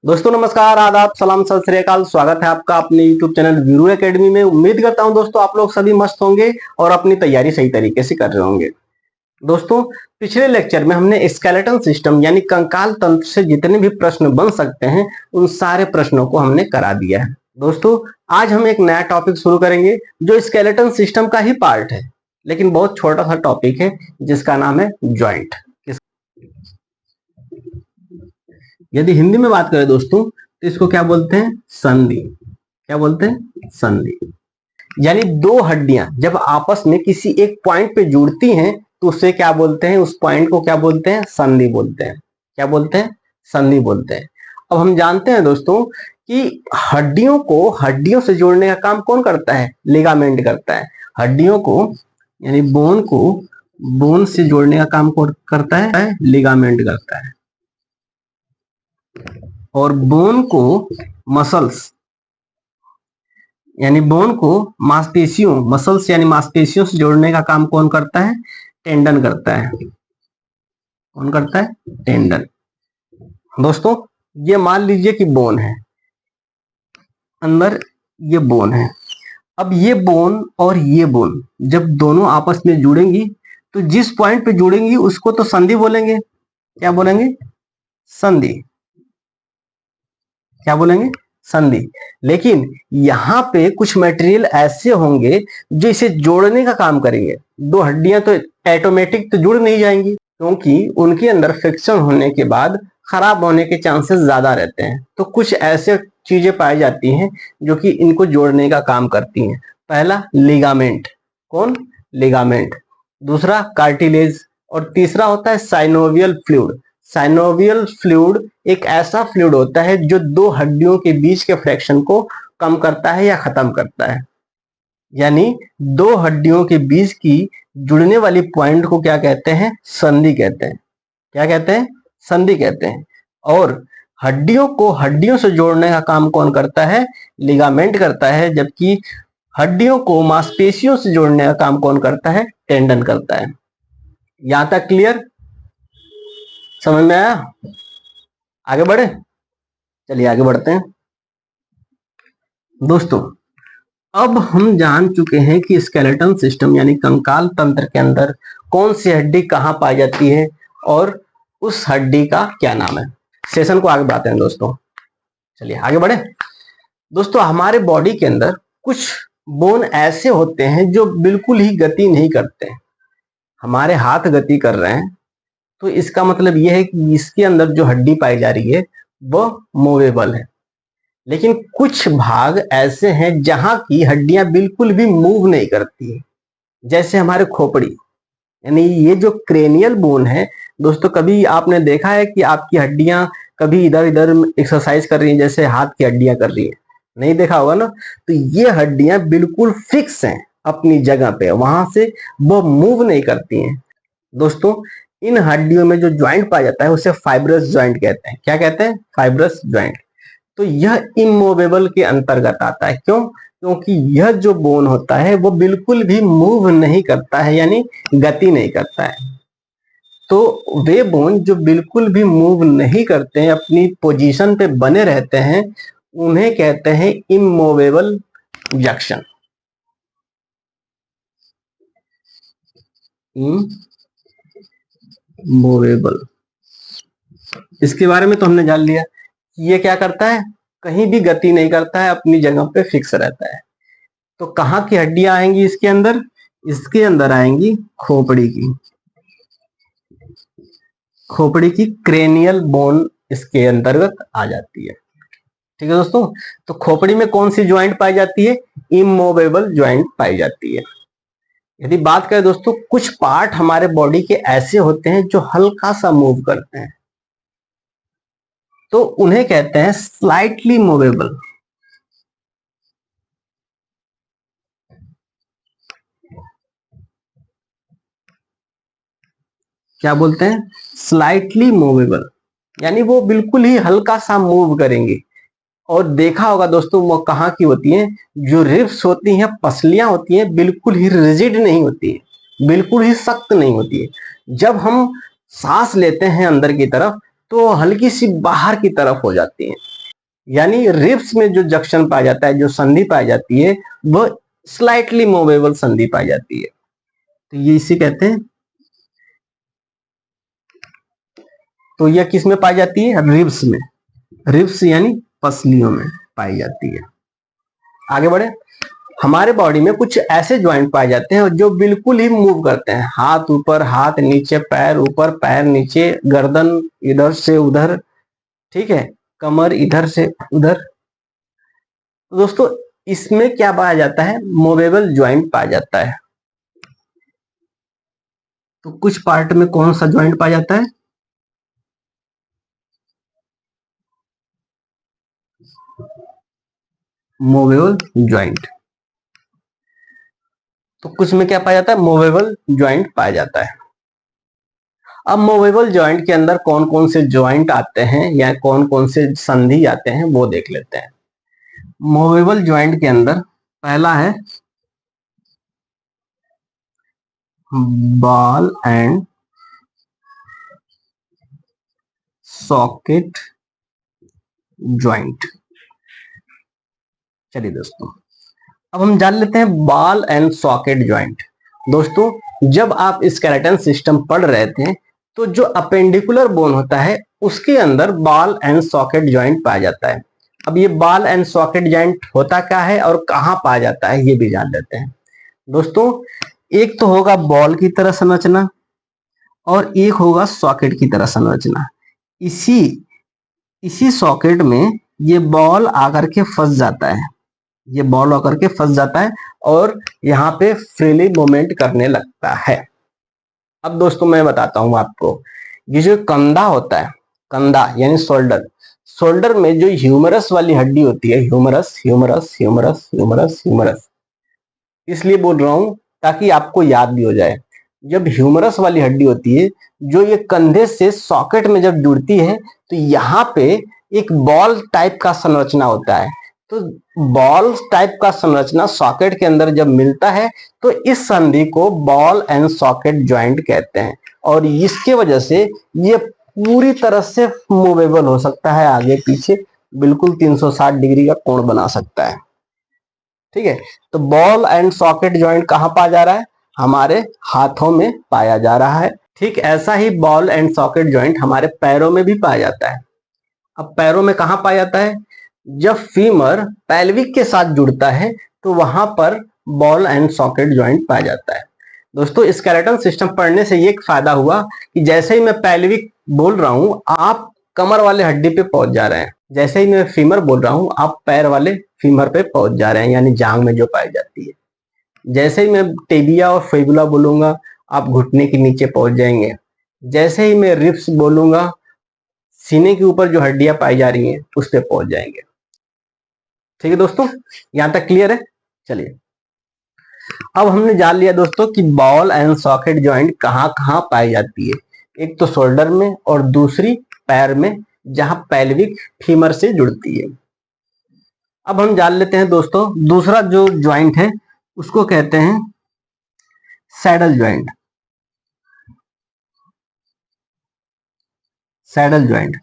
दोस्तों नमस्कार, आदाब, सलाम, सत श्री अकाल। स्वागत है आपका अपने YouTube चैनल वीरू एकेडमी में। उम्मीद करता हूं दोस्तों आप लोग सभी मस्त होंगे और अपनी तैयारी सही तरीके से कर रहे होंगे। दोस्तों पिछले लेक्चर में हमने स्केलेटन सिस्टम यानी कंकाल तंत्र से जितने भी प्रश्न बन सकते हैं उन सारे प्रश्नों को हमने करा दिया है। दोस्तों आज हम एक नया टॉपिक शुरू करेंगे जो स्केलेटन सिस्टम का ही पार्ट है, लेकिन बहुत छोटा सा टॉपिक है जिसका नाम है ज्वाइंट। यदि हिंदी में बात करें दोस्तों तो इसको क्या बोलते हैं? संधि। क्या बोलते हैं? संधि। यानी दो हड्डियां जब आपस में किसी एक पॉइंट पे जुड़ती हैं तो उसे क्या बोलते हैं? उस पॉइंट को क्या बोलते हैं? संधि बोलते हैं। क्या बोलते हैं? संधि बोलते हैं। अब हम जानते हैं दोस्तों कि हड्डियों को हड्डियों से जोड़ने का काम कौन करता है? लिगामेंट करता है। हड्डियों को यानी बोन को बोन से जोड़ने का काम कौन करता है? लिगामेंट करता है। और बोन को मसल्स यानी बोन को मांसपेशियों मसल्स यानी मांसपेशियों से जोड़ने का काम कौन करता है? टेंडन करता है। कौन करता है? टेंडन। दोस्तों ये मान लीजिए कि बोन है, अंदर ये बोन है। अब ये बोन और ये बोन जब दोनों आपस में जुड़ेंगी तो जिस पॉइंट पे जुड़ेंगी उसको तो संधि बोलेंगे। क्या बोलेंगे? संधि। क्या बोलेंगे? संधि। लेकिन यहाँ पे कुछ मटेरियल ऐसे होंगे जो इसे जोड़ने का काम करेंगे। दो हड्डियां तो ऑटोमेटिक तो जुड़ नहीं जाएंगी क्योंकि उनके अंदर फ्रिक्शन होने के बाद खराब होने के चांसेस ज्यादा रहते हैं। तो कुछ ऐसे चीजें पाई जाती हैं जो कि इनको जोड़ने का काम करती हैं। पहला लिगामेंट। कौन? लिगामेंट। दूसरा कार्टिलेज और तीसरा होता है साइनोवियल फ्लूइड। साइनोवियल फ्लूइड एक ऐसा फ्लूइड होता है जो दो हड्डियों के बीच के फ्रैक्शन को कम करता है या खत्म करता है। यानी दो हड्डियों के बीच की जुड़ने वाली पॉइंट को क्या कहते हैं? संधि कहते हैं। क्या कहते हैं? संधि कहते हैं। और हड्डियों को हड्डियों से जोड़ने का काम कौन करता है? लिगामेंट करता है। जबकि हड्डियों को मांसपेशियों से जोड़ने का काम कौन करता है? टेंडन करता है। यहां तक क्लियर? समझ में आया? आगे बढ़े? चलिए आगे बढ़ते हैं। दोस्तों अब हम जान चुके हैं कि स्केलेटन सिस्टम यानी कंकाल तंत्र के अंदर कौन सी हड्डी कहां पाई जाती है और उस हड्डी का क्या नाम है। सेशन को आगे बढ़ाते हैं दोस्तों। चलिए आगे बढ़े। दोस्तों हमारे बॉडी के अंदर कुछ बोन ऐसे होते हैं जो बिल्कुल ही गति नहीं करते। हमारे हाथ गति कर रहे हैं तो इसका मतलब यह है कि इसके अंदर जो हड्डी पाई जा रही है वह मूवेबल है। लेकिन कुछ भाग ऐसे हैं जहां की हड्डियां बिल्कुल भी मूव नहीं करती, जैसे हमारे खोपड़ी यानी ये जो क्रेनियल बोन है। दोस्तों कभी आपने देखा है कि आपकी हड्डियां कभी इधर इधर एक्सरसाइज कर रही हैं जैसे हाथ की हड्डियां कर रही हैं? नहीं देखा होगा ना। तो ये हड्डियां बिल्कुल फिक्स हैं अपनी जगह पे, वहां से वो मूव नहीं करती हैं। दोस्तों इन हड्डियों में जो ज्वाइंट पाया जाता है उसे फाइब्रस ज्वाइंट कहते हैं। क्या कहते हैं? Fibrous joint. तो यह इमूवेबल के अंतर्गत आता है। क्यों? क्योंकि यह जो बोन होता है वो बिल्कुल भी मूव नहीं करता है यानी गति नहीं करता है। तो वे बोन जो बिल्कुल भी मूव नहीं करते हैं, अपनी पोजीशन पे बने रहते हैं, उन्हें कहते हैं इमूवेबल जंक्शन। इमूवेबल, इसके बारे में तो हमने जान लिया। ये क्या करता है? कहीं भी गति नहीं करता है, अपनी जगह पे फिक्स रहता है। तो कहाँ की हड्डियां आएंगी इसके अंदर? इसके अंदर आएंगी खोपड़ी की। खोपड़ी की क्रेनियल बोन इसके अंतर्गत आ जाती है। ठीक है दोस्तों। तो खोपड़ी में कौन सी ज्वाइंट पाई जाती है? इमूवेबल ज्वाइंट पाई जाती है। यदि बात करें दोस्तों, कुछ पार्ट हमारे बॉडी के ऐसे होते हैं जो हल्का सा मूव करते हैं, तो उन्हें कहते हैं स्लाइटली मूवेबल। क्या बोलते हैं? स्लाइटली मूवेबल, यानी वो बिल्कुल ही हल्का सा मूव करेंगे। और देखा होगा दोस्तों वो कहाँ की होती हैं? जो रिब्स होती हैं, पसलियां होती हैं, बिल्कुल ही रिजिड नहीं होती है, बिल्कुल ही सख्त नहीं होती है। जब हम सांस लेते हैं अंदर की तरफ तो हल्की सी बाहर की तरफ हो जाती है। यानी रिब्स में जो जंक्शन पाया जाता है, जो संधि पाई जाती है, वह स्लाइटली मूवेबल संधि पाई जाती है। तो ये इसे कहते हैं, तो यह किस में पाई जाती है? रिब्स में। रिब्स यानी पसलियों में पाई जाती है। आगे बढ़े। हमारे बॉडी में कुछ ऐसे ज्वाइंट पाए जाते हैं जो बिल्कुल ही मूव करते हैं, हाथ ऊपर हाथ नीचे, पैर ऊपर पैर नीचे, गर्दन इधर से उधर, ठीक है, कमर इधर से उधर। तो दोस्तों इसमें क्या पाया जाता है? मूवेबल ज्वाइंट पाया जाता है। तो कुछ पार्ट में कौन सा ज्वाइंट पाया जाता है? Movable joint. तो कुछ में क्या पाया जाता है? मूवेबल ज्वाइंट पाया जाता है। अब मूवेबल ज्वाइंट के अंदर कौन कौन से ज्वाइंट आते हैं या कौन कौन से संधि आते हैं वो देख लेते हैं। मूवेबल ज्वाइंट के अंदर पहला है बॉल एंड सॉकेट ज्वाइंट। चलिए दोस्तों, अब हम जान लेते हैं बॉल एंड सॉकेट ज्वाइंट। दोस्तों जब आप स्केलेटन सिस्टम पढ़ रहे थे तो जो अपेंडिकुलर बोन होता है उसके अंदर बॉल एंड सॉकेट ज्वाइंट पाया जाता है। अब ये बॉल एंड सॉकेट ज्वाइंट होता क्या है और कहाँ पाया जाता है ये भी जान लेते हैं। दोस्तों एक तो होगा बॉल की तरह संरचना और एक होगा सॉकेट की तरह संरचना। इसी इसी सॉकेट में ये बॉल आकर के फंस जाता है, ये बॉल होकर के फंस जाता है और यहाँ पे फ्रीली मूवमेंट करने लगता है। अब दोस्तों मैं बताता हूं आपको, ये जो कंधा होता है, कंधा यानी शोल्डर, शोल्डर में जो ह्यूमरस वाली हड्डी होती है, humerus humerus humerus humerus humerus, इसलिए बोल रहा हूं ताकि आपको याद भी हो जाए। जब ह्यूमरस वाली हड्डी होती है जो ये कंधे से सॉकेट में जब जुड़ती है तो यहाँ पे एक बॉल टाइप का संरचना होता है। तो बॉल टाइप का संरचना सॉकेट के अंदर जब मिलता है तो इस संधि को बॉल एंड सॉकेट ज्वाइंट कहते हैं और इसके वजह से ये पूरी तरह से मूवेबल हो सकता है, आगे पीछे बिल्कुल 360 डिग्री का कोण बना सकता है। ठीक है, तो बॉल एंड सॉकेट ज्वाइंट कहाँ पाया जा रहा है? हमारे हाथों में पाया जा रहा है। ठीक ऐसा ही बॉल एंड सॉकेट ज्वाइंट हमारे पैरों में भी पाया जाता है। अब पैरों में कहाँ पाया जाता है? जब फीमर पेल्विक के साथ जुड़ता है तो वहां पर बॉल एंड सॉकेट ज्वाइंट पाया जाता है। दोस्तों स्केलेटन सिस्टम पढ़ने से ये एक फायदा हुआ कि जैसे ही मैं पेल्विक बोल रहा हूं आप कमर वाले हड्डी पे पहुंच जा रहे हैं, जैसे ही मैं फीमर बोल रहा हूं आप पैर वाले फीमर पे पहुंच जा रहे हैं, यानी जांग में जो पाई जाती है। जैसे ही मैं टेबिया और फेबुला बोलूंगा आप घुटने के नीचे पहुंच जाएंगे। जैसे ही मैं रिब्स बोलूंगा सीने के ऊपर जो हड्डियां पाई जा रही हैं उस पे पहुंच जाएंगे। ठीक है दोस्तों, यहां तक क्लियर है? चलिए अब हमने जान लिया दोस्तों कि बॉल एंड सॉकेट ज्वाइंट कहाँ कहाँ पाई जाती है। एक तो शोल्डर में और दूसरी पैर में जहां पेल्विक फीमर से जुड़ती है। अब हम जान लेते हैं दोस्तों दूसरा जो ज्वाइंट है उसको कहते हैं saddle joint. Saddle joint,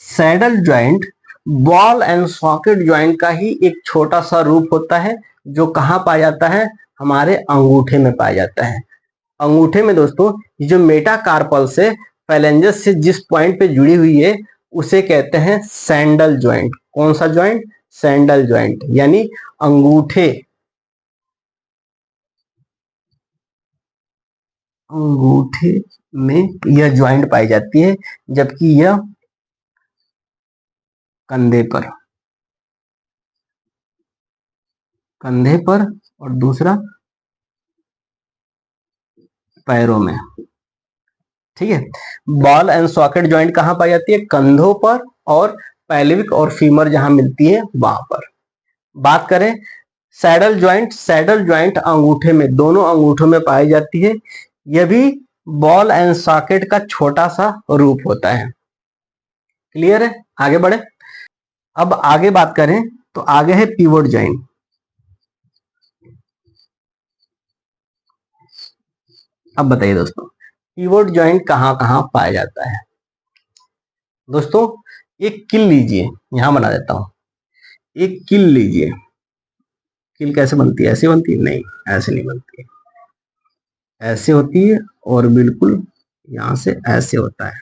saddle joint ball and socket joint का ही एक छोटा सा रूप होता है जो कहाँ पाया जाता है? हमारे अंगूठे में पाया जाता है। अंगूठे में दोस्तों जो मेटाकार्पल से फेलेंजस से जिस पॉइंट पे जुड़ी हुई है उसे कहते हैं सैंडल ज्वाइंट। कौन सा ज्वाइंट? सैंडल ज्वाइंट, यानी अंगूठे, अंगूठे में यह ज्वाइंट पाई जाती है, जबकि यह कंधे पर, कंधे पर और दूसरा पैरों में। ठीक है, बॉल एंड सॉकेट ज्वाइंट कहाँ पाई जाती है? कंधों पर और पेल्विक और फीमर जहां मिलती है वहां पर। बात करें सैडल ज्वाइंट, सैडल ज्वाइंट अंगूठे में, दोनों अंगूठों में पाई जाती है। यह भी बॉल एंड सॉकेट का छोटा सा रूप होता है। क्लियर है? आगे बढ़े। अब आगे बात करें तो आगे है पिवोट ज्वाइंट। अब बताइए दोस्तों पिवोट ज्वाइंट कहाँ कहाँ पाया जाता है? दोस्तों एक किल लीजिए, यहां बना देता हूं, एक किल लीजिए। किल कैसे बनती है? ऐसे बनती है? नहीं, ऐसे नहीं बनती है, ऐसे होती है और बिल्कुल यहां से ऐसे होता है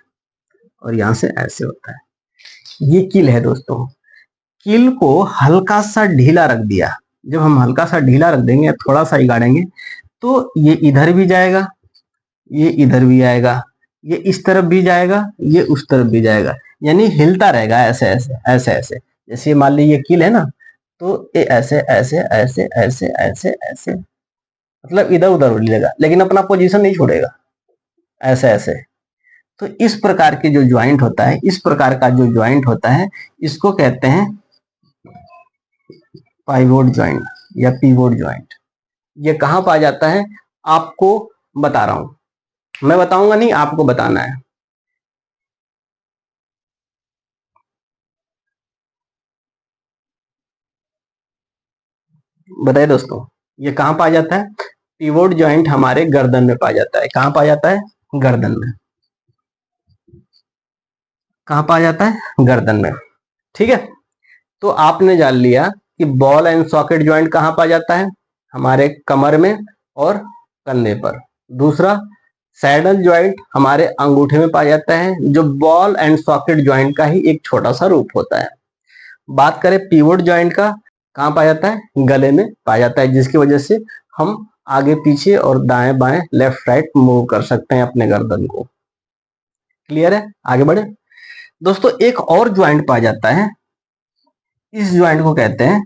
और यहां से ऐसे होता है। ये किल है दोस्तों। किल को हल्का सा ढीला रख दिया। जब हम हल्का सा ढीला रख देंगे या थोड़ा सा ही गाड़ेंगे तो ये इधर भी जाएगा, ये इधर भी आएगा, ये इस तरफ भी जाएगा, ये उस तरफ भी जाएगा, यानी हिलता रहेगा ऐसे ऐसे ऐसे ऐसे। जैसे मान लीजिए ये कील है ना, तो ये ऐसे ऐसे ऐसे ऐसे ऐसे ऐसे, मतलब इधर उधर उड़ेगा लेकिन अपना पोजीशन नहीं छोड़ेगा, ऐसे ऐसे। तो इस प्रकार के जो ज्वाइंट होता है, इस प्रकार का जो ज्वाइंट होता है, इसको कहते हैं पाइवोट ज्वाइंट या पीवोट ज्वाइंट। ये कहां पाया जाता है आपको बता रहा हूं, मैं बताऊंगा नहीं, आपको बताना है। बताइए दोस्तों, ये कहां पाया जाता है? पिवोट जॉइंट हमारे गर्दन में पाया जाता है। कहां पाया जाता है? गर्दन में। कहां पाया जाता है? गर्दन में। ठीक है, तो आपने जान लिया कि बॉल एंड सॉकेट जॉइंट कहां पाया जाता है? हमारे कमर में और कंधे पर। दूसरा, सैडल जॉइंट हमारे अंगूठे में पाया जाता है, जो बॉल एंड सॉकेट जॉइंट का ही एक छोटा सा रूप होता है। बात करें पिवोट जॉइंट का, कहां पाया जाता है? गले में पाया जाता है, जिसकी वजह से हम आगे पीछे और दाएं बाएं लेफ्ट राइट मूव कर सकते हैं अपने गर्दन को। क्लियर है? आगे बढ़े दोस्तों। एक और ज्वाइंट पाया जाता है, इस ज्वाइंट को कहते हैं,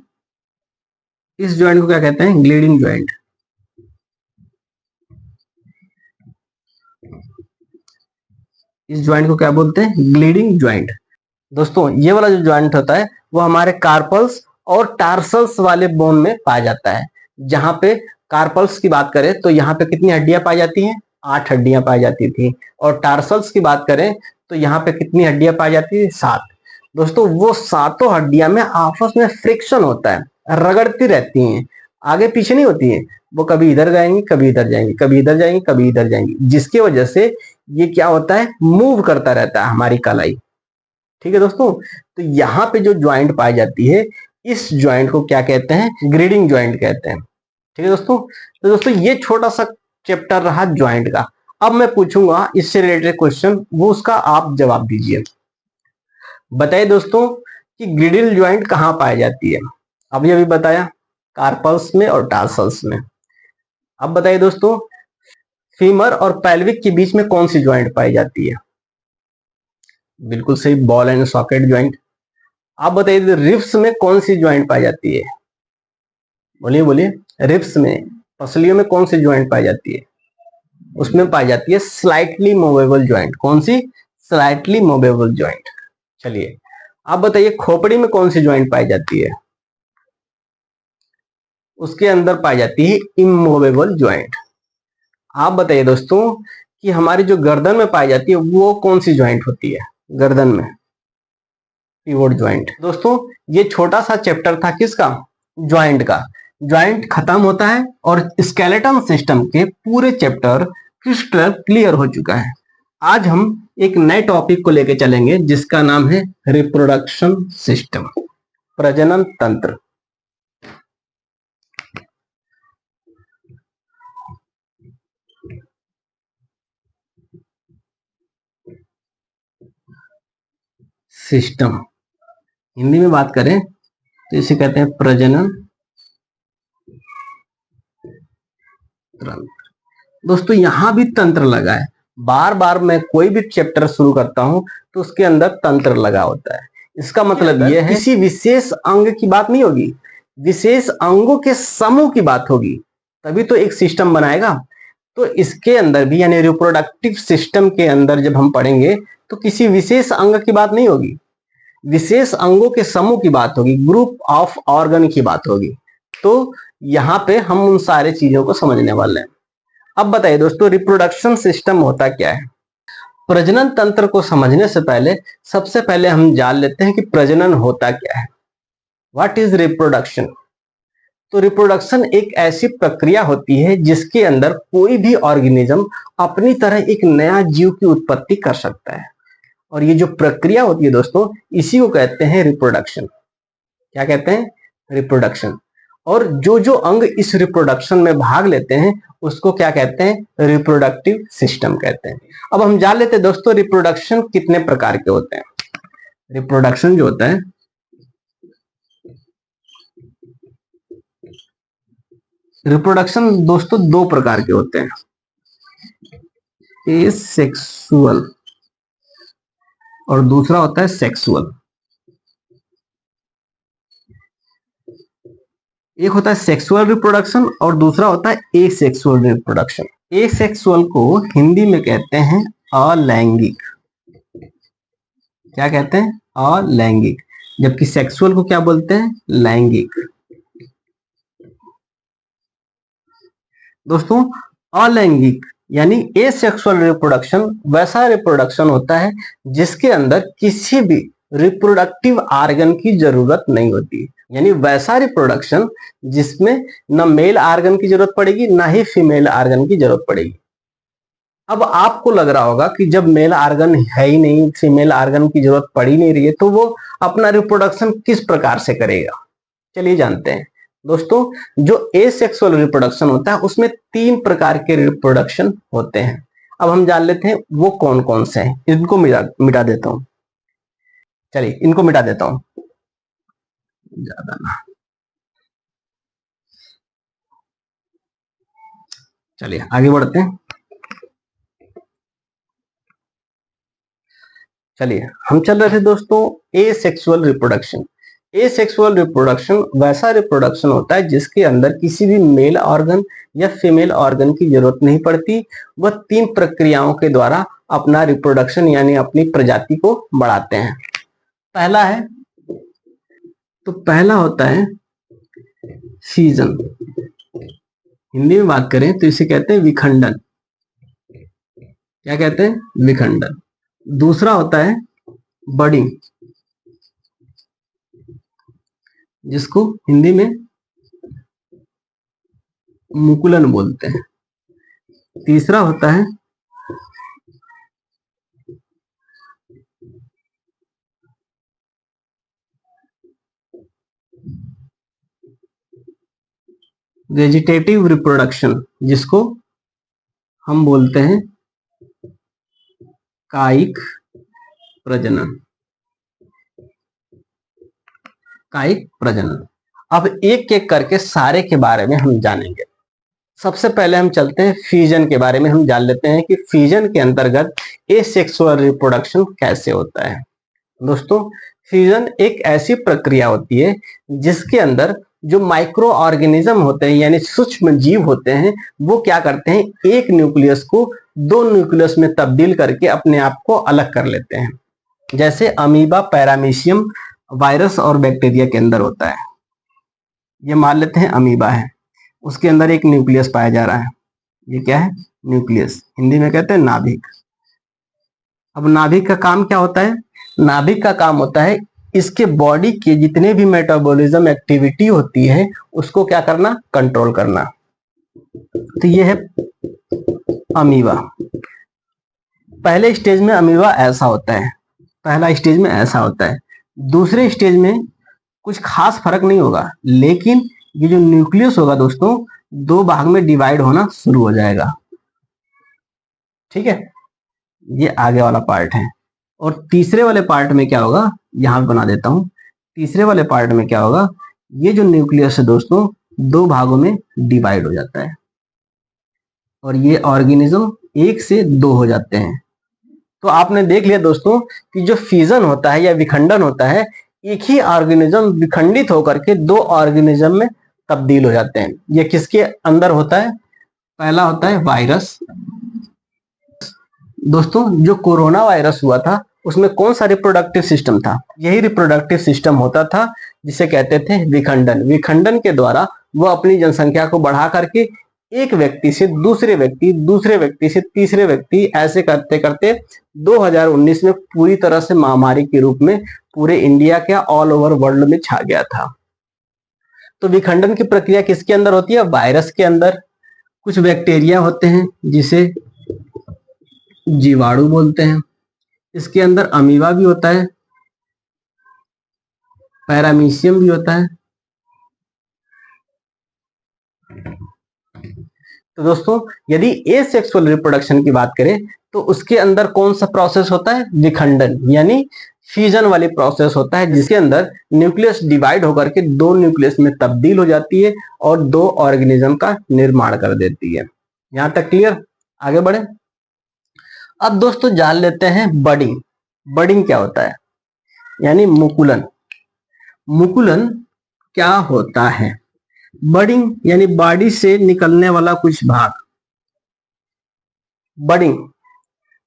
इस ज्वाइंट को क्या कहते हैं? ग्लीडिंग ज्वाइंट। इस ज्वाइंट को क्या बोलते हैं? ग्लीडिंग ज्वाइंट। दोस्तों ये वाला जो ज्वाइंट होता है वो हमारे कार्पल्स और टार्सल्स वाले बोन में पाया जाता है। जहां पे कार्पल्स की बात करें तो यहाँ पे कितनी हड्डियां पाई जाती हैं? 8 हड्डियां पाई जाती थी। और टार्सल्स की बात करें तो यहाँ पे कितनी हड्डियां पाई जाती है? 7। दोस्तों वो सातों हड्डियां में आपस में फ्रिक्शन होता है, रगड़ती रहती हैं, आगे पीछे नहीं होती है। वो कभी इधर जाएंगी, कभी इधर जाएंगी, कभी इधर जाएंगी, कभी इधर जाएंगी, जिसकी वजह से ये क्या होता है? मूव करता रहता है हमारी कलाई। ठीक है दोस्तों, तो यहाँ पे जो ज्वाइंट पाई जाती है, इस ज्वाइंट को क्या कहते हैं? ग्रीडिंग ज्वाइंट कहते हैं। ठीक है दोस्तों, तो दोस्तों ये छोटा सा चैप्टर रहा ज्वाइंट का। अब मैं पूछूंगा इससे रिलेटेड क्वेश्चन, वो उसका आप जवाब दीजिए। बताइए दोस्तों कि ग्रीडिल ज्वाइंट कहाँ पाई जाती है? अभी अभी बताया, कार्पल्स में और टार्सल्स में। अब बताइए दोस्तों, फीमर और पेल्विक के बीच में कौन सी ज्वाइंट पाई जाती है? बिल्कुल सही, बॉल एंड सॉकेट ज्वाइंट। आप बताइए रिब्स में कौन सी ज्वाइंट पाई जाती है? बोलिए बोलिए, रिब्स में, पसलियों में कौन सी ज्वाइंट पाई जाती है? उसमें पाई जाती है स्लाइटली मूवेबल ज्वाइंट। कौन सी? Slightly movable joint. चलिए आप बताइए खोपड़ी में कौन सी ज्वाइंट पाई जाती है? उसके अंदर पाई जाती है इमूवेबल ज्वाइंट। आप बताइए दोस्तों कि हमारी जो गर्दन में पाई जाती है वो कौन सी ज्वाइंट होती है? गर्दन में पिवोट ज्वाइंट। दोस्तों ये छोटा सा चैप्टर था किसका? ज्वाइंट का। ज्वाइंट खत्म होता है और स्केलेटन सिस्टम के पूरे चैप्टर क्रिस्टल क्लियर हो चुका है। आज हम एक नए टॉपिक को लेकर चलेंगे जिसका नाम है रिप्रोडक्शन सिस्टम, प्रजनन तंत्र। सिस्टम हिंदी में बात करें तो इसे कहते हैं प्रजनन तंत्र। दोस्तों यहां भी तंत्र लगा है। बार बार मैं कोई भी चैप्टर शुरू करता हूं तो उसके अंदर तंत्र लगा होता है। इसका मतलब यह है किसी विशेष अंग की बात नहीं होगी, विशेष अंगों के समूह की बात होगी, तभी तो एक सिस्टम बनाएगा। तो इसके अंदर भी यानी रिप्रोडक्टिव सिस्टम के अंदर जब हम पढ़ेंगे तो किसी विशेष अंग की बात नहीं होगी, विशेष अंगों के समूह की बात होगी, ग्रुप ऑफ ऑर्गन की बात होगी। तो यहाँ पे हम उन सारे चीजों को समझने वाले हैं। अब बताइए दोस्तों रिप्रोडक्शन सिस्टम होता क्या है? प्रजनन तंत्र को समझने से पहले सबसे पहले हम जान लेते हैं कि प्रजनन होता क्या है। What is reproduction? तो रिप्रोडक्शन एक ऐसी प्रक्रिया होती है जिसके अंदर कोई भी ऑर्गेनिज्म अपनी तरह एक नया जीव की उत्पत्ति कर सकता है। और ये जो प्रक्रिया होती है दोस्तों, इसी को कहते हैं रिप्रोडक्शन। क्या कहते हैं? रिप्रोडक्शन। और जो जो अंग इस रिप्रोडक्शन में भाग लेते हैं उसको क्या कहते हैं? रिप्रोडक्टिव सिस्टम कहते हैं। अब हम जान लेते हैं दोस्तों रिप्रोडक्शन कितने प्रकार के होते हैं। रिप्रोडक्शन जो होता है, रिप्रोडक्शन दोस्तों दो प्रकार के होते हैं, एसेक्सुअल और दूसरा होता है सेक्सुअल। एक होता है सेक्सुअल रिप्रोडक्शन और दूसरा होता है एसेक्सुअल रिप्रोडक्शन। एसेक्सुअल को हिंदी में कहते हैं अलैंगिक। क्या कहते हैं? अलैंगिक। जबकि सेक्सुअल को क्या बोलते हैं? लैंगिक। दोस्तों अलैंगिक यानी एसेक्सुअल रिप्रोडक्शन वैसा रिप्रोडक्शन होता है जिसके अंदर किसी भी रिप्रोडक्टिव आर्गन की जरूरत नहीं होती। यानी वैसा रिप्रोडक्शन जिसमें न मेल आर्गन की जरूरत पड़ेगी ना ही फीमेल आर्गन की जरूरत पड़ेगी। अब आपको लग रहा होगा कि जब मेल आर्गन है ही नहीं, फीमेल आर्गन की जरूरत पड़ ही नहीं रही है, तो वो अपना रिप्रोडक्शन किस प्रकार से करेगा? चलिए जानते हैं। दोस्तों जो एसेक्सुअल रिप्रोडक्शन होता है उसमें 3 प्रकार के रिप्रोडक्शन होते हैं। अब हम जान लेते हैं वो कौन कौन से हैं। इनको मिटा देता हूं। चलिए इनको मिटा देता हूं, ज्यादा ना। चलिए आगे बढ़ते हैं। चलिए हम चल रहे थे दोस्तों एसेक्सुअल रिप्रोडक्शन। एसेक्सुअल रिप्रोडक्शन वैसा रिप्रोडक्शन होता है जिसके अंदर किसी भी मेल ऑर्गन या फीमेल ऑर्गन की जरूरत नहीं पड़ती। वह 3 प्रक्रियाओं के द्वारा अपना रिप्रोडक्शन यानी अपनी प्रजाति को बढ़ाते हैं। पहला है, तो पहला होता है फीजन। हिंदी में बात करें तो इसे कहते हैं विखंडन। क्या कहते हैं? विखंडन। दूसरा होता है बडिंग, जिसको हिंदी में मुकुलन बोलते हैं। तीसरा होता है वेजिटेटिव रिप्रोडक्शन, जिसको हम बोलते हैं कायिक प्रजनन। कायिक प्रजनन। अब एक एक करके सारे के बारे में हम जानेंगे। सबसे पहले हम चलते हैं फ्यूजन के बारे में, हम जान लेते हैं कि फ्यूजन के अंतर्गत एसेक्सुअल रिप्रोडक्शन कैसे होता है। दोस्तों फ्यूजन एक ऐसी प्रक्रिया होती है जिसके अंदर जो माइक्रो ऑर्गेनिज्म होते हैं यानी सूक्ष्म जीव होते हैं, वो क्या करते हैं, एक न्यूक्लियस को 2 न्यूक्लियस में तब्दील करके अपने आप को अलग कर लेते हैं। जैसे अमीबा, पैरामीशियम वायरस और बैक्टीरिया के अंदर होता है। ये मान लेते हैं अमीबा है, उसके अंदर एक न्यूक्लियस पाया जा रहा है। ये क्या है? न्यूक्लियस। हिंदी में कहते हैं नाभिक। अब नाभिक का काम क्या होता है? नाभिक का काम होता है इसके बॉडी के जितने भी मेटाबॉलिज्म एक्टिविटी होती है उसको क्या करना? कंट्रोल करना। तो ये है अमीबा। पहले स्टेज में अमीबा ऐसा होता है, पहला स्टेज में ऐसा होता है। दूसरे स्टेज में कुछ खास फर्क नहीं होगा, लेकिन ये जो न्यूक्लियस होगा दोस्तों 2 भाग में डिवाइड होना शुरू हो जाएगा। ठीक है, ये आगे वाला पार्ट है। और तीसरे वाले पार्ट में क्या होगा, यहां पे बना देता हूं। तीसरे वाले पार्ट में क्या होगा, ये जो न्यूक्लियस है दोस्तों 2 भागों में डिवाइड हो जाता है और ये ऑर्गेनिज्म 1 से 2 हो जाते हैं। तो आपने देख लिया दोस्तों कि जो फ्यूजन होता है या विखंडन होता है, एक ही ऑर्गेनिज्म विखंडित होकर के 2 ऑर्गेनिज्म में तब्दील हो जाते हैं। ये किसके अंदर होता है? पहला होता है वायरस। दोस्तों जो कोरोना वायरस हुआ था उसमें कौन सा रिप्रोडक्टिव सिस्टम था? यही रिप्रोडक्टिव सिस्टम होता था जिसे कहते थे विखंडन। विखंडन के द्वारा वो अपनी जनसंख्या को बढ़ा करके एक व्यक्ति से दूसरे व्यक्ति, दूसरे व्यक्ति से तीसरे व्यक्ति, ऐसे करते करते 2019 में पूरी तरह से महामारी के रूप में पूरे इंडिया के ऑल ओवर वर्ल्ड में छा गया था। तो विखंडन की प्रक्रिया किसके अंदर होती है? वायरस के अंदर। कुछ बैक्टीरिया होते हैं जिसे जीवाणु बोलते हैं। इसके अंदर अमीबा भी होता है, पैरामीशियम भी होता है। तो दोस्तों यदि एसेक्सुअल रिप्रोडक्शन की बात करें तो उसके अंदर कौन सा प्रोसेस होता है? विखंडन यानी फ्यूजन वाली प्रोसेस होता है, जिसके अंदर न्यूक्लियस डिवाइड होकर के दो न्यूक्लियस में तब्दील हो जाती है और दो ऑर्गेनिज्म का निर्माण कर देती है। यहां तक क्लियर? आगे बढ़े। अब दोस्तों जान लेते हैं बडिंग। बडिंग क्या होता है? यानी मुकुलन। मुकुलन क्या होता है? बडिंग यानी बॉडी से निकलने वाला कुछ भाग। बडिंग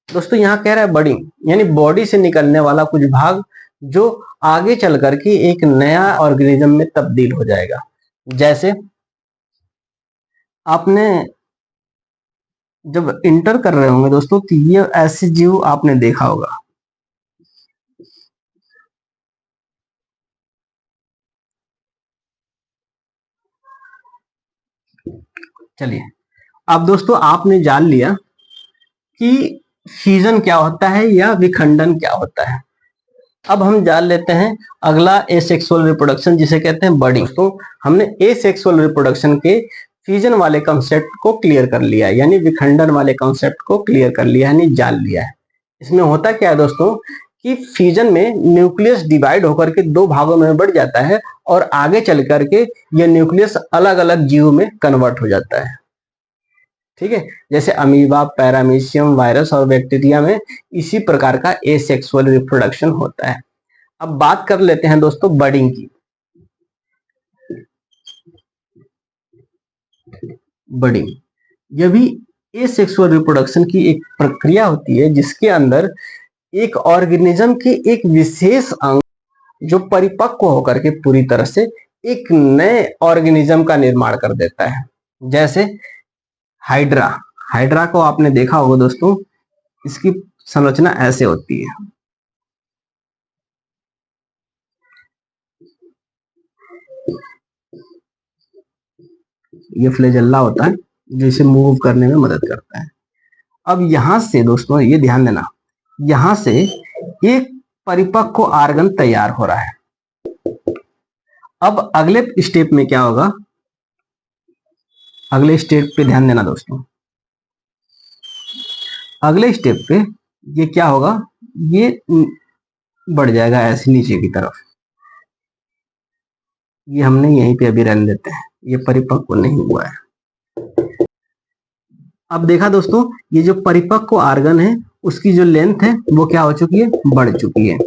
दोस्तों यहां कह रहा है बडिंग यानी बॉडी से निकलने वाला कुछ भाग जो आगे चल करके एक नया ऑर्गेनिज्म में तब्दील हो जाएगा। जैसे आपने जब इंटर कर रहे होंगे दोस्तों तो ये ऐसे जीव आपने देखा होगा। चलिए अब दोस्तों आपने जान लिया कि फ्यूजन क्या होता है या विखंडन क्या होता है। अब हम जान लेते हैं अगला एसेक्सुअल रिप्रोडक्शन जिसे कहते हैं बडिंग। तो हमने एसेक्सुअल रिप्रोडक्शन के फ्यूजन वाले कॉन्सेप्ट को क्लियर कर लिया है, यानी विखंडन वाले कॉन्सेप्ट को क्लियर कर लिया यानी जान लिया है। इसमें होता क्या है दोस्तों कि फ्यूजन में न्यूक्लियस डिवाइड होकर के दो भागों में बढ़ जाता है और आगे चल करके यह न्यूक्लियस अलग अलग जीवों में कन्वर्ट हो जाता है। ठीक है, जैसे अमीबा, पैरामीशियम, वायरस और बैक्टीरिया में इसी प्रकार का एसेक्सुअल रिप्रोडक्शन होता है। अब बात कर लेते हैं दोस्तों बडिंग की। बडिंग यह भी एसेक्सुअल रिप्रोडक्शन की एक प्रक्रिया होती है जिसके अंदर एक ऑर्गेनिज्म के एक विशेष अंग जो परिपक्व होकर के पूरी तरह से एक नए ऑर्गेनिज्म का निर्माण कर देता है। जैसे हाइड्रा। हाइड्रा को आपने देखा होगा दोस्तों, इसकी संरचना ऐसे होती है। ये फ्लैजेला होता है जो इसे मूव करने में मदद करता है। अब यहां से दोस्तों ये ध्यान देना, यहां से एक परिपक्व ऑर्गन तैयार हो रहा है। अब अगले स्टेप में क्या होगा? अगले स्टेप पे ध्यान देना दोस्तों। अगले स्टेप पे ये क्या होगा? ये बढ़ जाएगा ऐसे नीचे की तरफ। ये हमने यहीं पे अभी रहने देते हैं, ये परिपक्व नहीं हुआ है। अब देखा दोस्तों, ये जो परिपक्व ऑर्गन है उसकी जो लेंथ है वो क्या हो चुकी है? बढ़ चुकी है।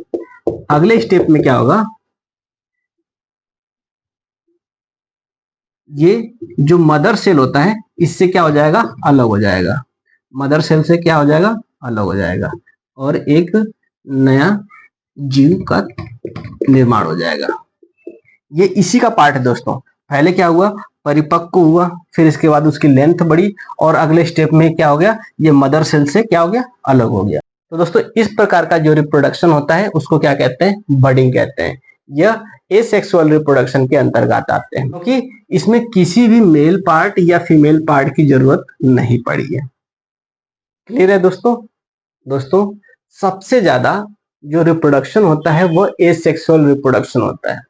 अगले स्टेप में क्या होगा? ये जो मदर सेल होता है इससे क्या हो जाएगा? अलग हो जाएगा। मदर सेल से क्या हो जाएगा? अलग हो जाएगा और एक नया जीव का निर्माण हो जाएगा। ये इसी का पार्ट है दोस्तों। पहले क्या हुआ? परिपक्व हुआ, फिर इसके बाद उसकी लेंथ बढ़ी और अगले स्टेप में क्या हो गया? ये मदर सेल से क्या हो गया? अलग हो गया। तो दोस्तों इस प्रकार का जो रिप्रोडक्शन होता है उसको क्या कहते हैं? बडिंग कहते हैं। यह एसेक्सुअल रिप्रोडक्शन के अंतर्गत आते हैं क्योंकि इसमें किसी भी मेल पार्ट या फीमेल पार्ट की जरूरत नहीं पड़ी है। क्लियर है दोस्तों? दोस्तों सबसे ज्यादा जो रिप्रोडक्शन होता है वो एसेक्सुअल रिप्रोडक्शन होता है।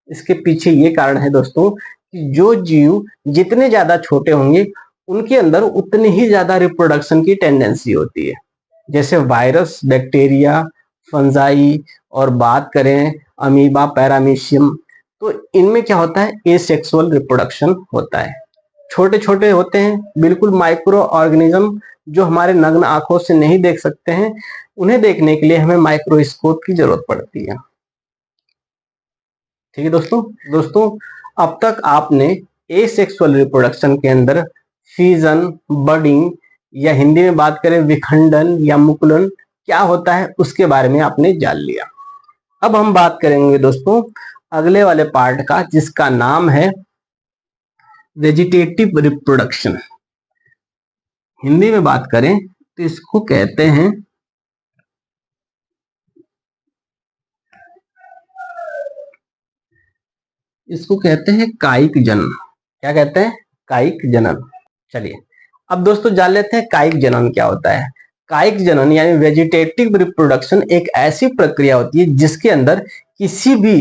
इसके पीछे ये कारण है दोस्तों कि जो जीव जितने ज्यादा छोटे होंगे उनके अंदर उतनी ही ज्यादा रिप्रोडक्शन की टेंडेंसी होती है। जैसे वायरस, बैक्टीरिया, फंजाई और बात करें अमीबा, पैरामीशियम, तो इनमें क्या होता है? एसेक्सुअल रिप्रोडक्शन होता है। छोटे छोटे होते हैं, बिल्कुल माइक्रो ऑर्गेनिज्म जो हमारे नग्न आंखों से नहीं देख सकते हैं, उन्हें देखने के लिए हमें माइक्रोस्कोप की जरूरत पड़ती है। ठीक है दोस्तों अब तक आपने एसेक्सुअल रिप्रोडक्शन के अंदर फ्यूजन, बडिंग या हिंदी में बात करें विखंडन या मुकुलन क्या होता है उसके बारे में आपने जान लिया। अब हम बात करेंगे दोस्तों अगले वाले पार्ट का जिसका नाम है वेजिटेटिव रिप्रोडक्शन। हिंदी में बात करें तो इसको कहते हैं कायिक जनन। क्या कहते हैं? कायिक जनन। चलिए अब दोस्तों जान लेते हैं कायिक जनन क्या होता है। कायिक जनन यानी वेजिटेटिव रिप्रोडक्शन एक ऐसी प्रक्रिया होती है जिसके अंदर किसी भी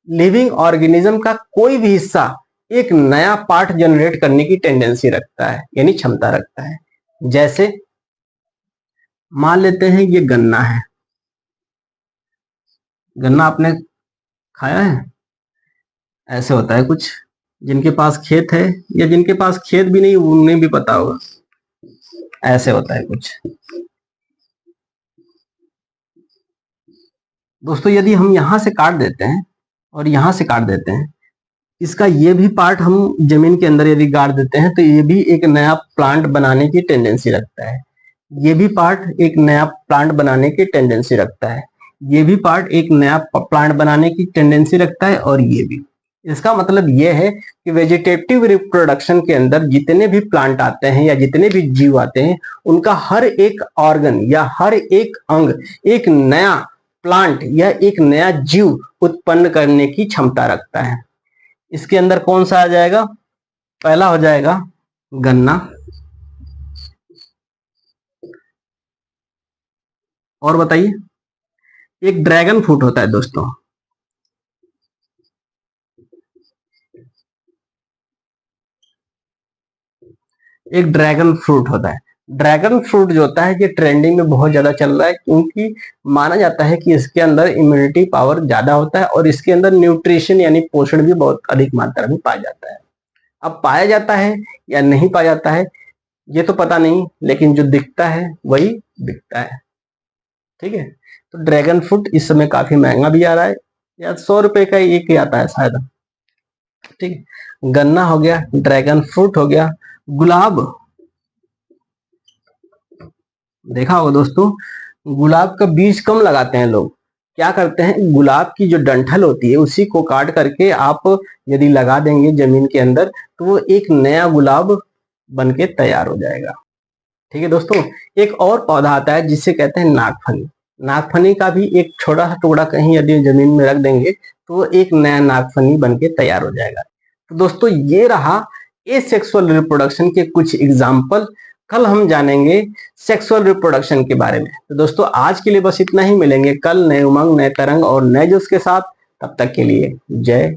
लिविंग ऑर्गेनिज्म का कोई भी हिस्सा एक नया पार्ट जनरेट करने की टेंडेंसी रखता है, यानी क्षमता रखता है। जैसे मान लेते हैं ये गन्ना है, गन्ना आपने खाया है? ऐसे होता है कुछ, जिनके पास खेत है या जिनके पास खेत भी नहीं उन्हें भी पता होगा, ऐसे होता है कुछ। दोस्तों यदि हम यहां से काट देते हैं और यहां से काट देते हैं, इसका ये भी पार्ट हम जमीन के अंदर यदि गाड़ देते हैं तो ये भी एक नया प्लांट बनाने की टेंडेंसी रखता है। ये भी पार्ट एक नया प्लांट बनाने की टेंडेंसी रखता है। ये भी पार्ट एक नया प्लांट बनाने की टेंडेंसी रखता है, और ये भी। इसका मतलब ये है कि वेजिटेटिव रिप्रोडक्शन के अंदर जितने भी प्लांट आते हैं या जितने भी जीव आते हैं, उनका हर एक ऑर्गन या हर एक अंग एक नया प्लांट या एक नया जीव उत्पन्न करने की क्षमता रखता है। इसके अंदर कौन सा आ जाएगा? पहला हो जाएगा गन्ना, और बताइए एक ड्रैगन फ्रूट होता है दोस्तों। एक ड्रैगन फ्रूट होता है। ड्रैगन फ्रूट जो होता है ये ट्रेंडिंग में बहुत ज्यादा चल रहा है, क्योंकि माना जाता है कि इसके अंदर इम्यूनिटी पावर ज्यादा होता है और इसके अंदर न्यूट्रिशन यानी पोषण भी बहुत अधिक मात्रा में पाया जाता है। अब पाया जाता है या नहीं पाया जाता है ये तो पता नहीं, लेकिन जो दिखता है वही बिकता है। ठीक है, तो ड्रैगन फ्रूट इस समय काफी महंगा भी आ रहा है, या 100 रुपए का एक ही आता है शायद। ठीक है, गन्ना हो गया, ड्रैगन फ्रूट हो गया, गुलाब। देखा होगा दोस्तों, गुलाब का बीज कम लगाते हैं लोग। क्या करते हैं, गुलाब की जो डंठल होती है उसी को काट करके आप यदि लगा देंगे जमीन के अंदर तो वो एक नया गुलाब बनके तैयार हो जाएगा। ठीक है दोस्तों, एक और पौधा आता है जिसे कहते हैं नागफनी। नागफनी का भी एक छोटा सा टुकड़ा कहीं यदि जमीन में रख देंगे तो एक नया नागफनी बनके तैयार हो जाएगा। तो दोस्तों ये रहा एसेक्सुअल रिप्रोडक्शन के कुछ एग्जाम्पल। कल हम जानेंगे सेक्सुअल रिप्रोडक्शन के बारे में। तो दोस्तों आज के लिए बस इतना ही, मिलेंगे कल नए उमंग, नए तरंग और नए जोश के साथ। तब तक के लिए जय